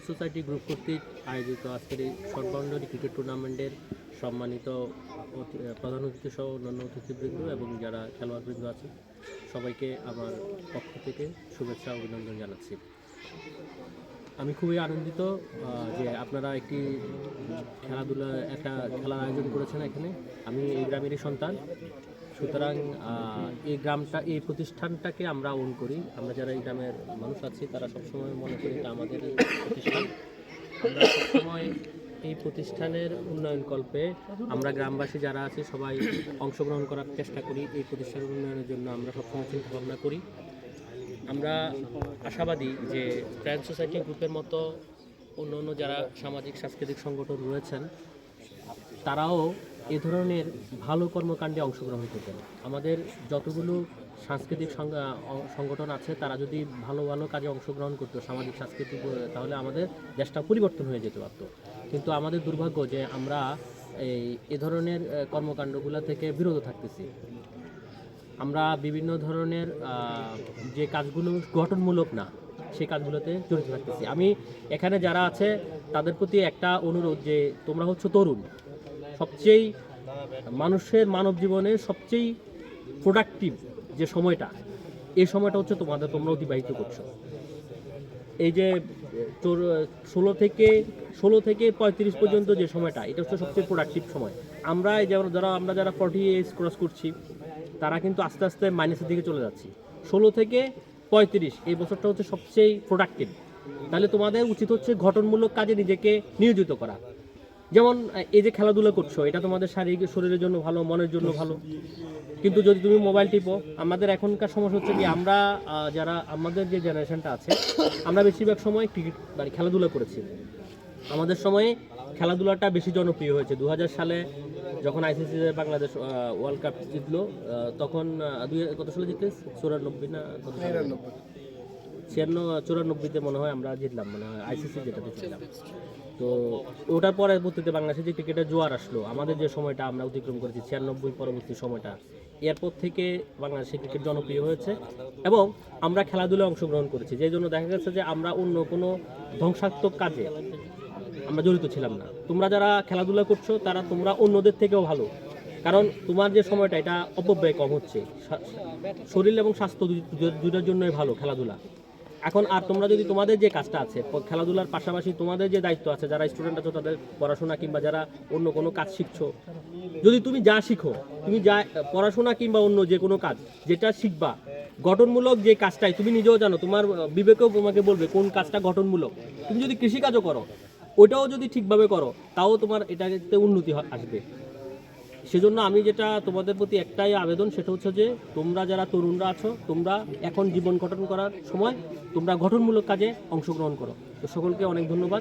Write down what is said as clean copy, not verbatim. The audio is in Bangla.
সোসাইটি গ্রুপ কর্তৃক আয়োজিত আজকের এই শর্ট বাউন্ডারি ক্রিকেট টুর্নামেন্টের সম্মানিত প্রধান অতিথি সহ অন্যান্য অতিথিবৃন্দ এবং যারা খেলোয়াড়বৃন্দ আছে সবাইকে আমার পক্ষ থেকে শুভেচ্ছা অভিনন্দন জানাচ্ছি। আমি খুবই আনন্দিত যে আপনারা একটি খেলার আয়োজন করেছেন এখানে। আমি এই গ্রামেরই সন্তান, সুতরাং এই প্রতিষ্ঠানটাকে আমরা ওন করি। আমরা যারা এই গ্রামের মানুষ আছি তারা সবসময় মনে করি এটা আমাদের প্রতিষ্ঠান। আমরা সবসময় এই প্রতিষ্ঠানের উন্নয়নকল্পে আমরা গ্রামবাসী যারা আছি সবাই অংশগ্রহণ করার চেষ্টা করি। এই প্রতিষ্ঠানের উন্নয়নের জন্য আমরা সবসময় চিন্তা ভাবনা করি। আমরা আশাবাদী যে ফ্রেন্ডস সোসাইটি গ্রুপের মতো অন্য যারা সামাজিক সাংস্কৃতিক সংগঠন রয়েছেন তারাও এ ধরনের ভালো কর্মকাণ্ডে অংশগ্রহণ করবেন। আমাদের যতগুলো সাংস্কৃতিক সংগঠন আছে তারা যদি ভালো ভালো কাজে অংশগ্রহণ করতো সামাজিক সাংস্কৃতিক, তাহলে আমাদের দেশটা পরিবর্তন হয়ে যেতে পারত। কিন্তু আমাদের দুর্ভাগ্য যে আমরা এ ধরনের কর্মকাণ্ডগুলো থেকে বিরত থাকতেছি। আমরা বিভিন্ন ধরনের যে কাজগুলো গঠনমূলক না সেই কাজগুলোতে জড়িত থাকতেছি। আমি এখানে যারা আছে তাদের প্রতি একটা অনুরোধ যে তোমরা হচ্ছে তরুণ, সবচেয়ে মানুষের মানব জীবনের সবচেয়ে প্রোডাক্টিভ যে সময়টা, এই সময়টা হচ্ছে তোমরা অতিবাহিত করছো। এই যে 16 থেকে 35 পর্যন্ত যে সময়টা, এটা হচ্ছে সবচেয়ে প্রোডাক্টিভ সময়। আমরা যারা 40 এজ ক্রস করছি তারা কিন্তু আস্তে আস্তে মাইনাসের দিকে চলে যাচ্ছি। 16 থেকে 35 এই বছরটা হচ্ছে সবচেয়ে প্রোডাক্টিভ। তাহলে তোমাদের উচিত হচ্ছে গঠনমূলক কাজে নিজেকে নিয়োজিত করা। যেমন এই যে খেলাধুলা করছো, এটা তোমাদের শরীরের জন্য ভালো, মনের জন্য ভালো। কিন্তু যদি তুমি মোবাইল টিপো, আমাদের এখনকার সমস্যা হচ্ছে কি, আমরা যারা আমাদের যে জেনারেশনটা আছে আমরা বেশিরভাগ সময় খেলাধুলা করেছি। আমাদের সময়ে খেলাধুলাটা বেশি জনপ্রিয় হয়েছে। 2000 সালে যখন আইসিসি বাংলাদেশ ওয়ার্ল্ড কাপ জিতলো, তখন কত সালে জিতলে 94 না 94তে মনে হয় আমরা জিতলাম, মানে আইসিসি যেটাতে জিতলাম। তো ওটার পরবর্তীতে বাংলাদেশে যে ক্রিকেটের জোয়ার আসলো, আমাদের যে সময়টা আমরা অতিক্রম করেছি 96 পরবর্তী সময়টা, এরপর থেকে বাংলাদেশে ক্রিকেট জনপ্রিয় হয়েছে এবং আমরা খেলাধুলায় অংশগ্রহণ করেছি। যেই জন্য দেখা গেছে যে আমরা অন্য কোনো ধ্বংসাত্মক কাজে আমরা জড়িত ছিলাম না। তোমরা যারা খেলাধুলা করছো তোমরা অন্যদের থেকেও ভালো, কারণ তোমার যে সময়টা এটা অপব্যয় কম হচ্ছে। শরীর এবং স্বাস্থ্য দুটোর জন্যই ভালো খেলাধুলা। এখন আর তোমরা যদি তোমাদের যে কাজটা আছে খেলাধুলার পাশাপাশি তোমাদের যে দায়িত্ব আছে, যারা স্টুডেন্ট আছো তাদের পড়াশোনা কিংবা যারা অন্য কোনো কাজ শিখছো, যদি তুমি যা শিখো, তুমি যা পড়াশোনা কিংবা অন্য যে কোনো কাজ যেটা শিখবা, গঠনমূলক যে কাজটাই তুমি নিজেও জানো, তোমার বিবেকেও তোমাকে বলবে কোন কাজটা গঠনমূলক। তুমি যদি কৃষিকাজও করো, ওটাও যদি ঠিকভাবে করো, তাও তোমার এটাতে উন্নতি আসবে। সেজন্য আমি যেটা তোমাদের প্রতি একটাই আবেদন, সেটা হচ্ছে যে তোমরা যারা তরুণরা আছো, তোমরা এখন জীবন গঠন করার সময়, তোমরা গঠনমূলক কাজে অংশগ্রহণ করো। তো সকলকে অনেক ধন্যবাদ।